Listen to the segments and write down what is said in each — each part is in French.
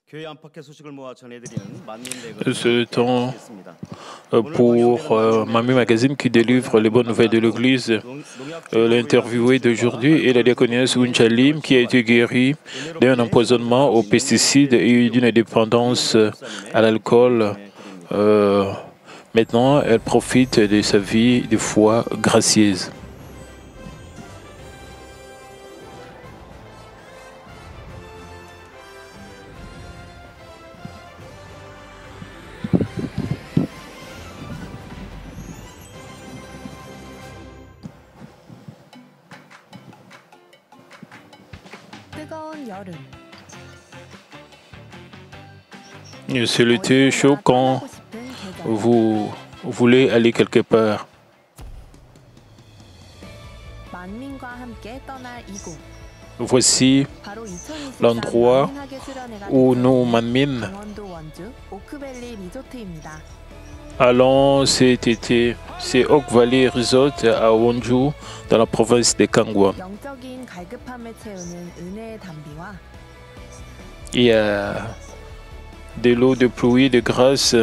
Ce temps pour Mami Magazine qui délivre les bonnes nouvelles de l'Église. L'interviewé d'aujourd'hui est la diaconesse Unchalim qui a été guérie d'un empoisonnement aux pesticides et d'une dépendance à l'alcool. Maintenant, elle profite de sa vie de foi gracieuse. C'est l'été chaud quand vous voulez aller quelque part. Voici l'endroit où nous, Manmin, allons cet été. C'est Oak Valley Resort à Wonju, dans la province de Kangwon. Il y a de l'eau de pluie, de grâce,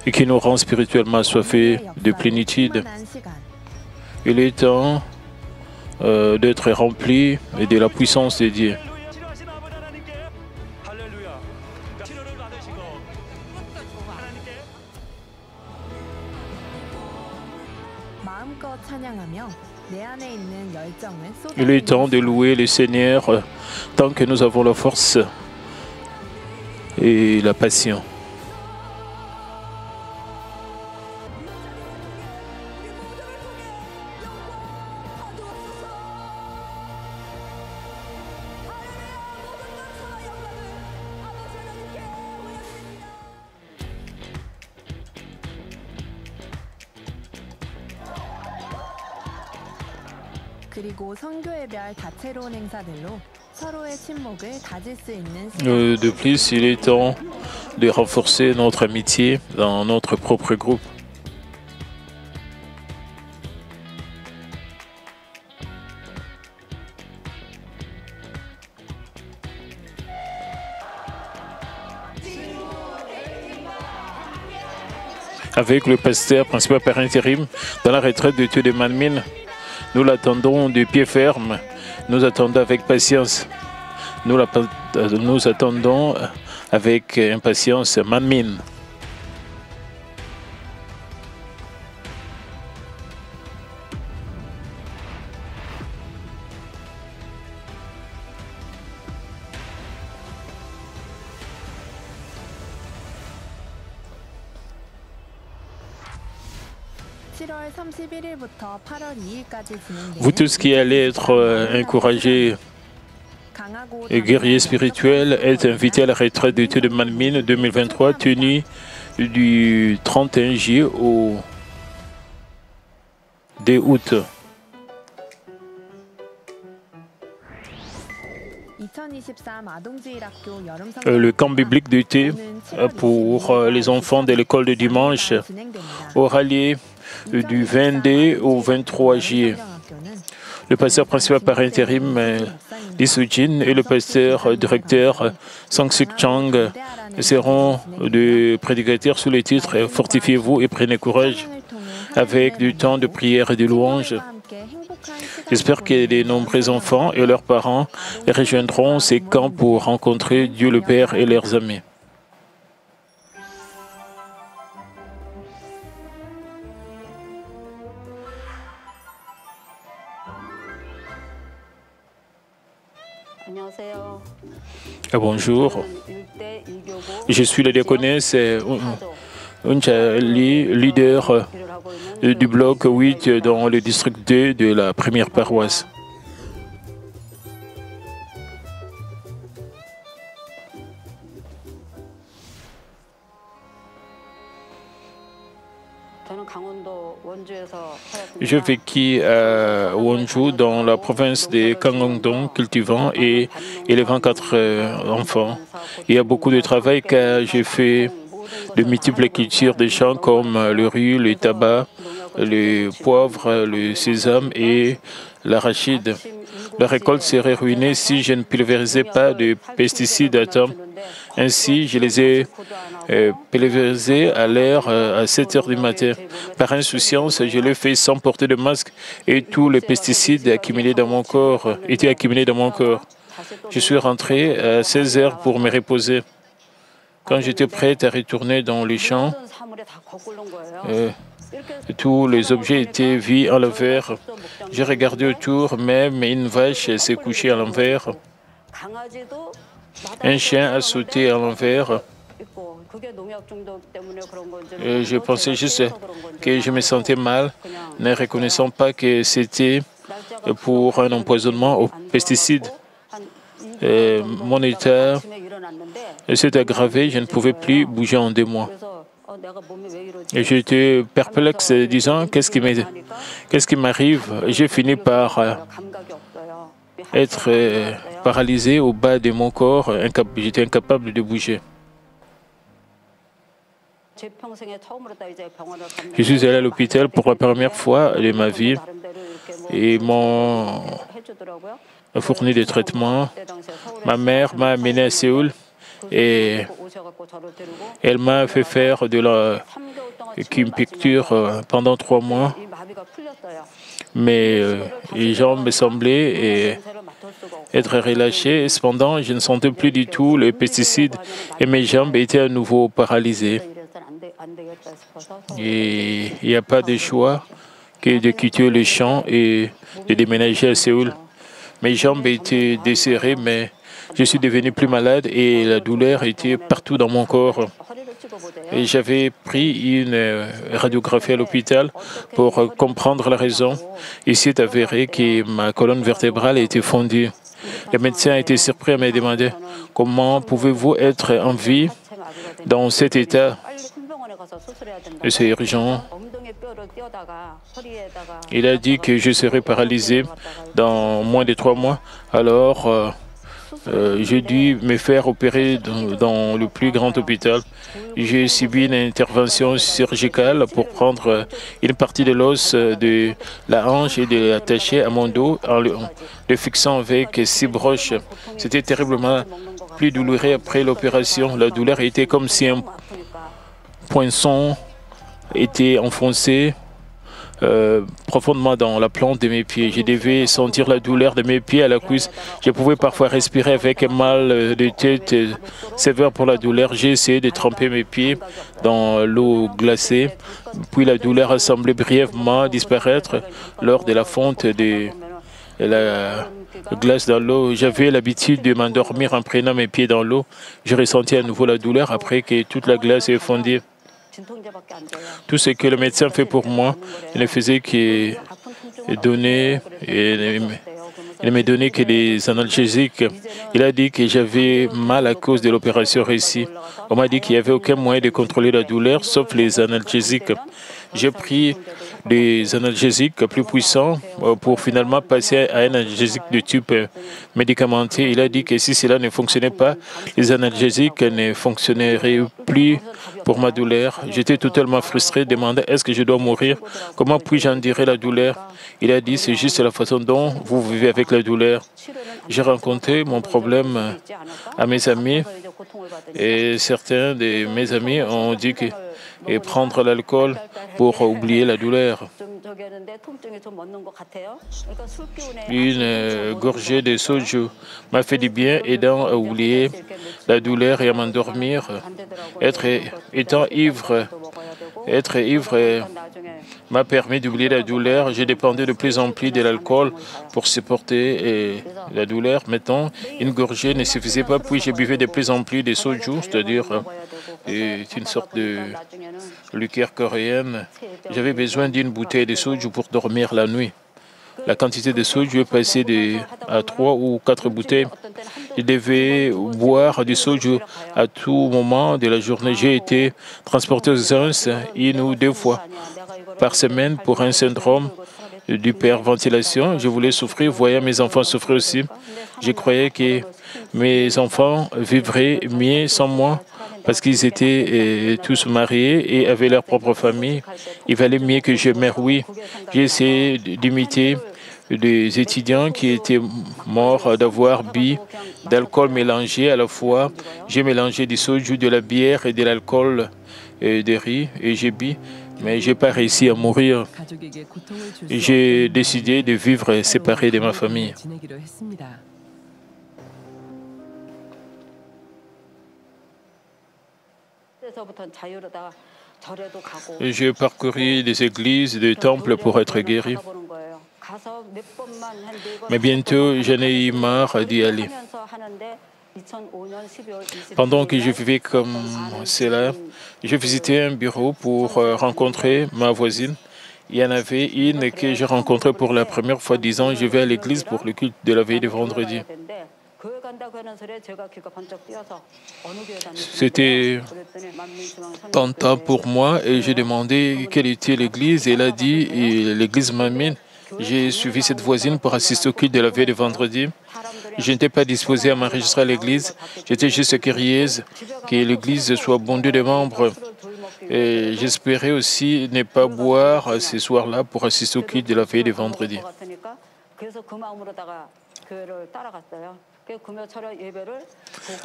et qui nous rend spirituellement assoiffés de plénitude. Il est temps d'être rempli de la puissance de Dieu. Il est temps de louer le Seigneur tant que nous avons la force et la passion. De plus, il est temps de renforcer notre amitié dans notre propre groupe. Avec le pasteur principal par intérim dans la retraite de Dieu de Manmin, nous l'attendons de pied ferme, nous attendons avec patience. Nous attendons avec impatience Manmin. Vous tous qui allez être encouragés et guerriers spirituels êtes invités à la retraite d'études de Manmin 2023 tenue du 31 juillet au 2 août. Le camp biblique d'été pour les enfants de l'école de dimanche aura lieu du 22 au 23 juillet. Le pasteur principal par intérim, Lee Soo-jin, et le pasteur directeur Sang-suk Chang seront des prédicateurs sous le titre « Fortifiez-vous et prenez courage » avec du temps de prière et de louange. J'espère que de nombreux enfants et leurs parents rejoindront ces camps pour rencontrer Dieu le Père et leurs amis. Bonjour, je suis la diaconesse Unchali, leader du bloc 8 dans le district 2 de la première paroisse. Je vécu à Wonju dans la province de Kangwon, cultivant et élevant 4 enfants. Il y a beaucoup de travail car j'ai fait de multiples cultures de champs comme le riz, le tabac, le poivre, le sésame et l'arachide. La récolte serait ruinée si je ne pulvérisais pas de pesticides à temps. Ainsi, je les ai pulvérisés à l'air à 7 heures du matin. Par insouciance, je l'ai fait sans porter de masque et tous les pesticides accumulés dans mon corps étaient accumulés dans mon corps. Je suis rentré à 16 heures pour me reposer. Quand j'étais prête à retourner dans les champs, tous les objets étaient vus à l'envers. J'ai regardé autour, même une vache s'est couchée à l'envers. Un chien a sauté à l'envers. Je pensais juste que je me sentais mal, ne reconnaissant pas que c'était pour un empoisonnement aux pesticides. Mon état s'est aggravé, je ne pouvais plus bouger en 2 mois. Et j'étais perplexe, disant qu'est-ce qui m'arrive? J'ai fini par être paralysé au bas de mon corps, j'étais incapable de bouger. Je suis allé à l'hôpital pour la première fois de ma vie et m'ont fourni des traitements. Ma mère m'a amené à Séoul et elle m'a fait faire de la acupuncture pendant 3 mois. Mes jambes me semblaient être relâchées. Cependant, je ne sentais plus du tout les pesticides et mes jambes étaient à nouveau paralysées. Et il n'y a pas de choix que de quitter le champ et de déménager à Séoul. Mes jambes étaient desserrées, mais je suis devenu plus malade et la douleur était partout dans mon corps. Et j'avais pris une radiographie à l'hôpital pour comprendre la raison. Il s'est avéré que ma colonne vertébrale était fondue. Le médecin a été surpris et m'a demandé « Comment pouvez-vous être en vie dans cet état ?» Et c'est urgent. Il a dit que je serais paralysé dans moins de 3 mois. Alors, j'ai dû me faire opérer dans le plus grand hôpital. J'ai subi une intervention chirurgicale pour prendre une partie de l'os de la hanche et de l'attacher à mon dos en le fixant avec 6 broches. C'était terriblement plus douloureux après l'opération. La douleur était comme si un poinçon était enfoncé profondément dans la plante de mes pieds. Je devais sentir la douleur de mes pieds à la cuisse. Je pouvais parfois respirer avec un mal de tête sévère pour la douleur. J'ai essayé de tremper mes pieds dans l'eau glacée. Puis la douleur a semblé brièvement disparaître lors de la fonte de la glace dans l'eau. J'avais l'habitude de m'endormir en prenant mes pieds dans l'eau. Je ressentais à nouveau la douleur après que toute la glace est fondue. Tout ce que le médecin fait pour moi, il ne faisait que donner, il ne me donnait que des analgésiques. Il a dit que j'avais mal à cause de l'opération réussie. On m'a dit qu'il n'y avait aucun moyen de contrôler la douleur sauf les analgésiques. J'ai pris des analgésiques plus puissants pour finalement passer à un analgésique de type médicamenteux. Il a dit que si cela ne fonctionnait pas, les analgésiques ne fonctionneraient plus pour ma douleur. J'étais totalement frustré, demandant est-ce que je dois mourir? Comment puis-je endurer la douleur? Il a dit c'est juste la façon dont vous vivez avec la douleur. J'ai rencontré mon problème à mes amis et certains de mes amis ont dit que prendre l'alcool pour oublier la douleur. Une gorgée de soju m'a fait du bien, aidant à oublier la douleur et à m'endormir. Être ivre m'a permis d'oublier la douleur. J'ai dépendé de plus en plus de l'alcool pour supporter la douleur. Maintenant, une gorgée ne suffisait pas, puis je buvais de plus en plus de soju, c'est-à-dire une sorte de liqueur coréenne. J'avais besoin d'une bouteille de soju pour dormir la nuit. La quantité de soju est passée à 3 ou 4 bouteilles. Je devais boire du soju à tout moment de la journée. J'ai été transporté aux urgences 1 ou 2 fois par semaine pour un syndrome d'hyperventilation. Je voulais souffrir, voyant mes enfants souffrir aussi. Je croyais que mes enfants vivraient mieux sans moi parce qu'ils étaient tous mariés et avaient leur propre famille. Il valait mieux que je meure, oui. J'ai essayé d'imiter des étudiants qui étaient morts d'avoir bu d'alcool mélangé à la fois. J'ai mélangé du soju, de la bière et de l'alcool et des riz et j'ai bu, mais je n'ai pas réussi à mourir. J'ai décidé de vivre séparé de ma famille. J'ai parcouru des églises, des temples pour être guéri. Mais bientôt, j'en ai eu marre d'y aller. Pendant que je vivais comme cela, je visitais un bureau pour rencontrer ma voisine. Il y en avait une que j'ai rencontrée pour la première fois disant « Je vais à l'église pour le culte de la veille de vendredi ». C'était tentant pour moi et j'ai demandé quelle était l'église et elle a dit « l'église Manmin ». J'ai suivi cette voisine pour assister au culte de la veille de vendredi. Je n'étais pas disposé à m'enregistrer à l'église. J'étais juste curieuse que l'église soit bondée de membres. Et j'espérais aussi ne pas boire ce soir-là pour assister au culte de la veille de vendredi.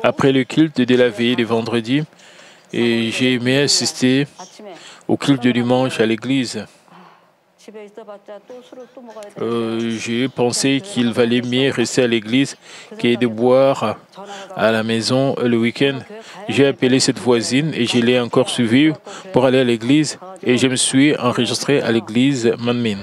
Après le culte de la veille de vendredi, j'ai aimé assister au culte de dimanche à l'église. J'ai pensé qu'il valait mieux rester à l'église que de boire à la maison le week-end. J'ai appelé cette voisine et je l'ai encore suivie pour aller à l'église et je me suis enregistré à l'église Manmin.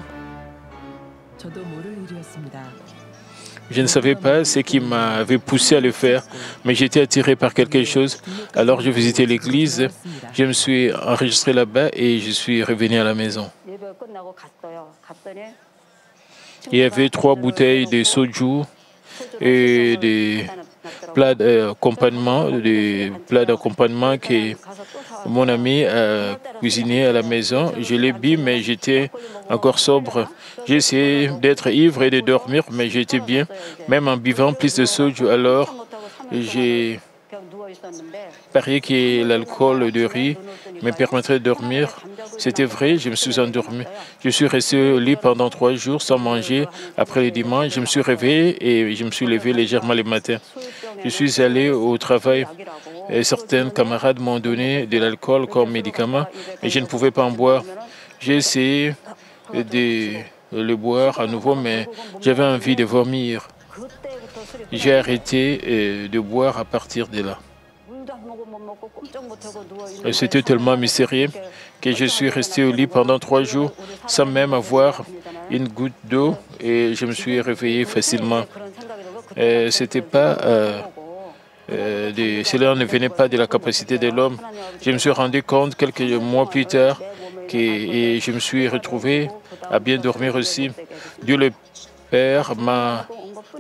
Je ne savais pas ce qui m'avait poussé à le faire, mais j'étais attiré par quelque chose. Alors j'ai visité l'église, je me suis enregistré là-bas et je suis revenu à la maison. Il y avait 3 bouteilles de soju et des plats d'accompagnement, que mon ami a cuisiné à la maison. Je l'ai bu, mais j'étais encore sobre. J'ai essayé d'être ivre et de dormir, mais j'étais bien. Même en buvant plus de soju, alors j'ai parié que l'alcool de riz me permettrait de dormir. C'était vrai, je me suis endormi. Je suis resté au lit pendant 3 jours sans manger. Après le dimanche, je me suis réveillé et je me suis levé légèrement le matin. Je suis allé au travail et certains camarades m'ont donné de l'alcool comme médicament, mais je ne pouvais pas en boire. J'ai essayé de le boire à nouveau, mais j'avais envie de vomir. J'ai arrêté de boire à partir de là. C'était tellement mystérieux que je suis resté au lit pendant 3 jours sans même avoir une goutte d'eau et je me suis réveillé facilement. C'était pas, cela ne venait pas de la capacité de l'homme. Je me suis rendu compte quelques mois plus tard et je me suis retrouvé à bien dormir aussi. Dieu le Père m'a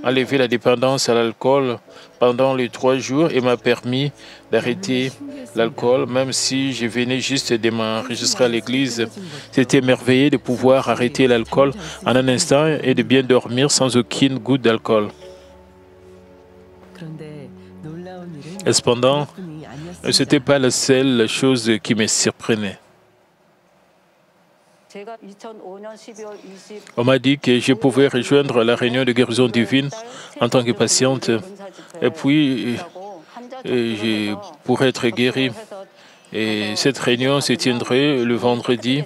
enlevé la dépendance à l'alcool pendant les 3 jours et m'a permis d'arrêter l'alcool, même si je venais juste de m'enregistrer à l'église. C'était merveilleux de pouvoir arrêter l'alcool en un instant et de bien dormir sans aucune goutte d'alcool. Cependant, ce n'était pas la seule chose qui me surprenait. On m'a dit que je pouvais rejoindre la réunion de guérison divine en tant que patiente et puis je pourrais être guéri. Et cette réunion se tiendrait le vendredi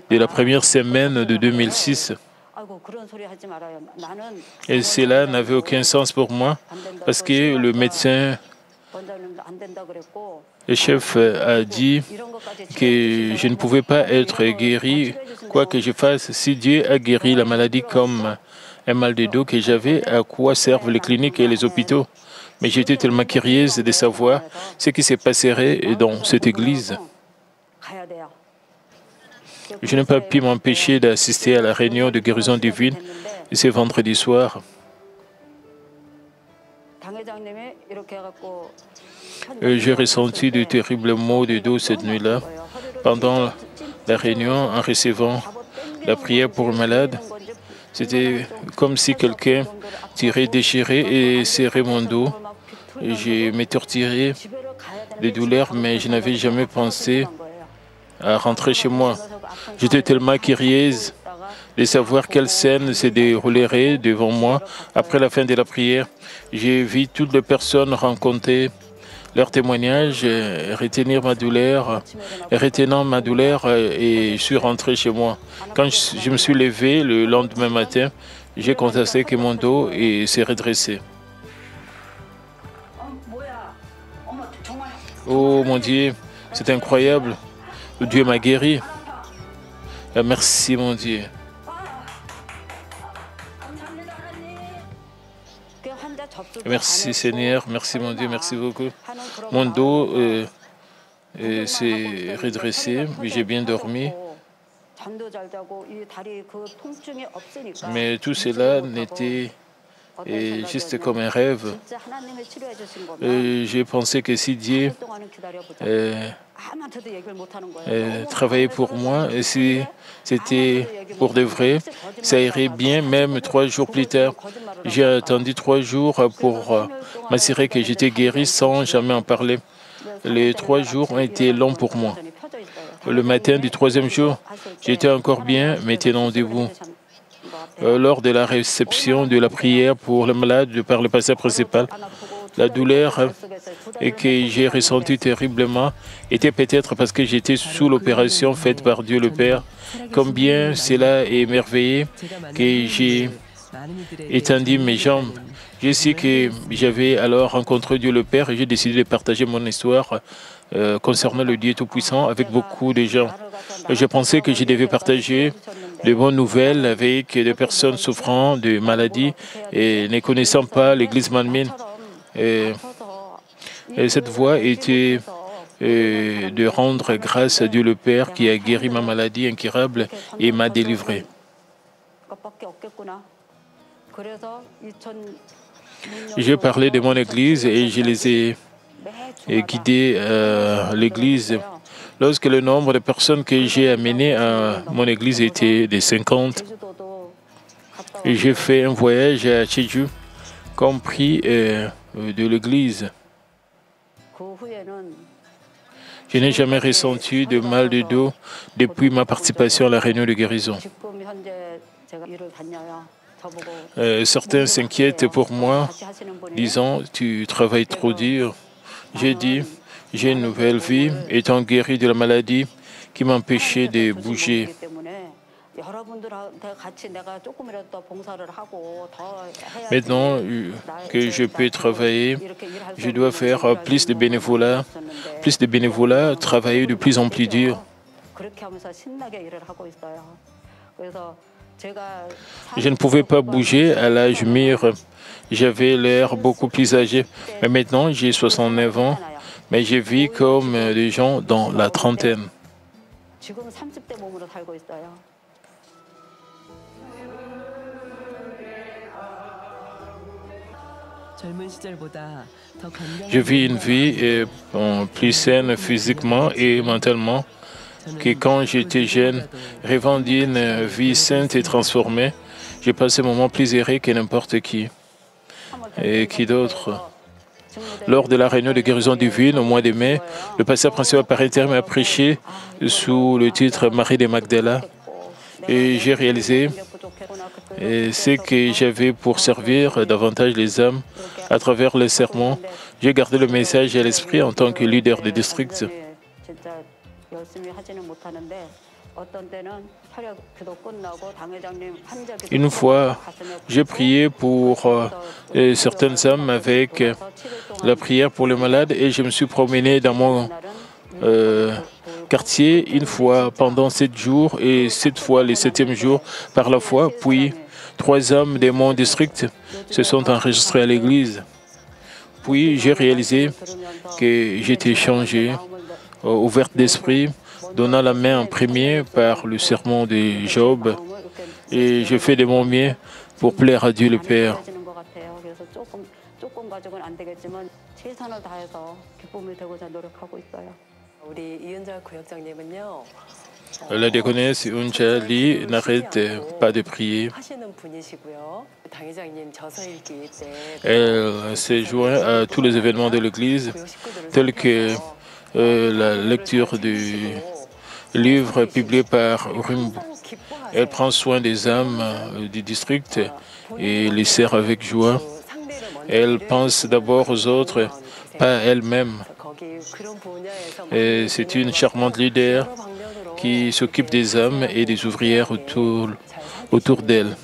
de la première semaine de 2006. Et cela n'avait aucun sens pour moi parce que le médecin, le chef a dit que je ne pouvais pas être guéri, quoi que je fasse. Si Dieu a guéri la maladie comme un mal de dos que j'avais, à quoi servent les cliniques et les hôpitaux? Mais j'étais tellement curieuse de savoir ce qui se passerait dans cette église. Je n'ai pas pu m'empêcher d'assister à la réunion de guérison divine ce vendredi soir. J'ai ressenti de terribles maux de dos cette nuit-là. Pendant la réunion, en recevant la prière pour le malade, c'était comme si quelqu'un tirait, déchirait et serrait mon dos. Je me torturais de douleur, mais je n'avais jamais pensé à rentrer chez moi. J'étais tellement curieuse de savoir quelle scène se déroulerait devant moi. Après la fin de la prière, j'ai vu toutes les personnes rencontrer leur témoignage, retenant ma douleur et je suis rentré chez moi. Quand je me suis levé le lendemain matin, j'ai constaté que mon dos s'est redressé. Oh mon Dieu, c'est incroyable. Dieu m'a guéri. Merci mon Dieu. Merci Seigneur, merci mon Dieu, merci beaucoup. Mon dos s'est redressé, j'ai bien dormi. Mais tout cela n'était juste comme un rêve. J'ai pensé que si Dieu travaillait pour moi, et si c'était pour de vrai, ça irait bien même 3 jours plus tard. J'ai attendu 3 jours pour m'assurer que j'étais guéri sans jamais en parler. Les 3 jours ont été longs pour moi. Le matin du 3e jour, j'étais encore bien, mais tenant debout. Lors de la réception de la prière pour le malade par le pasteur principal, la douleur que j'ai ressentie terriblement était peut-être parce que j'étais sous l'opération faite par Dieu le Père. Combien cela est merveilleux que j'ai étendu mes jambes. Je sais que j'avais alors rencontré Dieu le Père et j'ai décidé de partager mon histoire concernant le Dieu Tout-Puissant avec beaucoup de gens. Je pensais que je devais partager de bonnes nouvelles avec des personnes souffrant de maladies et ne connaissant pas l'Église Manmin. Et cette voie était de rendre grâce à Dieu le Père qui a guéri ma maladie incurable et m'a délivré. J'ai parlé de mon Église et je les ai guidés à l'Église. Lorsque le nombre de personnes que j'ai amenées à mon Église était de 50, j'ai fait un voyage à Jeju, compris de l'Église. Je n'ai jamais ressenti de mal de dos depuis ma participation à la réunion de guérison. Certains s'inquiètent pour moi, disant « tu travailles trop dur ». J'ai dit « j'ai une nouvelle vie, étant guéri de la maladie qui m'empêchait de bouger ». Maintenant que je peux travailler, je dois faire plus de bénévolat, travailler de plus en plus dur. Je ne pouvais pas bouger à l'âge mûr. J'avais l'air beaucoup plus âgé. Mais maintenant, j'ai 69 ans, mais je vis comme des gens dans la trentaine. Je vis une vie plus saine physiquement et mentalement que quand j'étais jeune, rêvant d'une vie sainte et transformée. J'ai passé un moment plus heureux que n'importe qui. Et qui d'autre? Lors de la réunion de guérison divine au mois de mai, le pasteur principal par intérim a prêché sous le titre Marie de Magdala. Et j'ai réalisé ce que j'avais pour servir davantage les âmes à travers les sermons. J'ai gardé le message à l'esprit en tant que leader de district. Une fois, j'ai prié pour certaines âmes avec la prière pour les malades et je me suis promené dans mon quartier une fois pendant 7 jours et 7 fois le 7e jour par la foi. Puis 3 âmes de mon district se sont enregistrées à l'église. Puis j'ai réalisé que j'étais changé, ouverte d'esprit, donnant la main en premier par le sermon de Job. Et je fais de mon mieux pour plaire à Dieu le Père. La diaconesse Unja Lee n'arrête pas de prier. Elle s'est jointe à tous les événements de l'Église, tels que la lecture du livre publié par Rimbaud. Elle prend soin des âmes du district et les sert avec joie. Elle pense d'abord aux autres, pas à elle-même. C'est une charmante leader qui s'occupe des âmes et des ouvrières autour d'elle.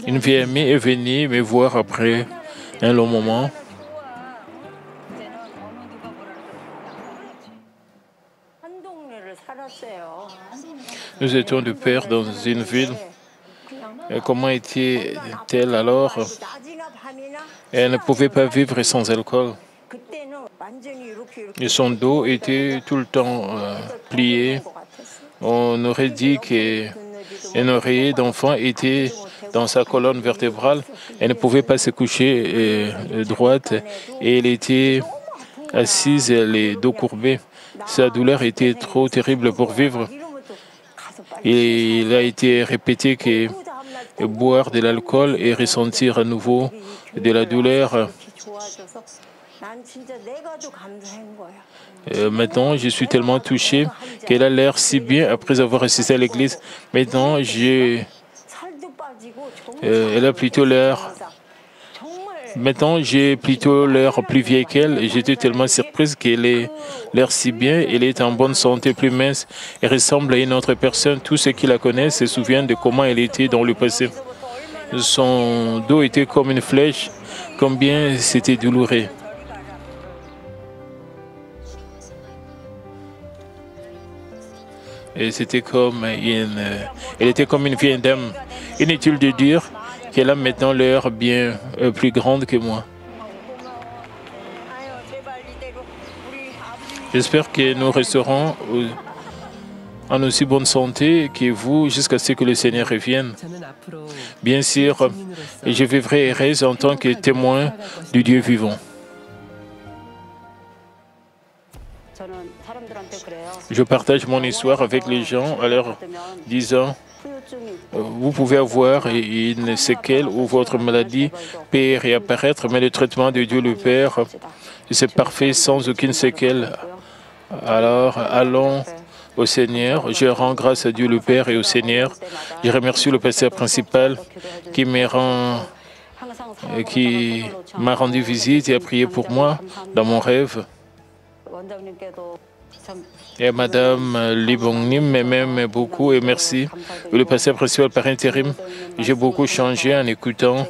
Une vieille amie est venue me voir après un long moment. Nous étions de pair dans une ville. Et comment était-elle alors? Elle ne pouvait pas vivre sans alcool. Et son dos était tout le temps plié. On aurait dit qu'un oreiller d'enfant était dans sa colonne vertébrale. Elle ne pouvait pas se coucher droite et elle était assise, les dos courbés. Sa douleur était trop terrible pour vivre. Et il a été répété que boire de l'alcool et ressentir à nouveau de la douleur. Maintenant, je suis tellement touché qu'elle a l'air si bien après avoir assisté à l'église. Maintenant, elle a plutôt l'air. Maintenant, j'ai plutôt l'air plus vieille qu'elle et j'étais tellement surprise qu'elle ait l'air si bien. Elle est en bonne santé, plus mince et ressemble à une autre personne. Tous ceux qui la connaissent se souviennent de comment elle était dans le passé. Son dos était comme une flèche, combien c'était douloureux. Et c'était comme elle était comme une vieille dame. Inutile de dire qu'elle a maintenant l'air bien plus grande que moi. J'espère que nous resterons en aussi bonne santé que vous jusqu'à ce que le Seigneur revienne. Bien sûr, je vivrai heureuse en tant que témoin du Dieu vivant. Je partage mon histoire avec les gens en leur disant vous pouvez avoir une séquelle ou votre maladie peut réapparaître, mais le traitement de Dieu le Père, c'est parfait sans aucune séquelle. Alors, allons au Seigneur. Je rends grâce à Dieu le Père et au Seigneur. Je remercie le pasteur principal qui m'a rendu visite et a prié pour moi dans mon rêve. Et Madame Libongnim m'aime beaucoup et merci. Le pasteur principal par intérim, j'ai beaucoup changé en écoutant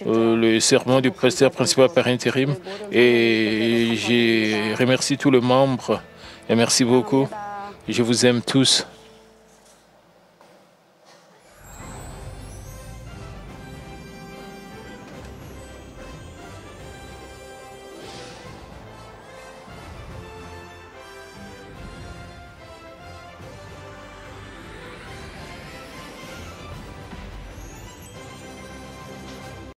le sermon du pasteur principal par intérim et je remercie tous les membres et merci beaucoup. Je vous aime tous.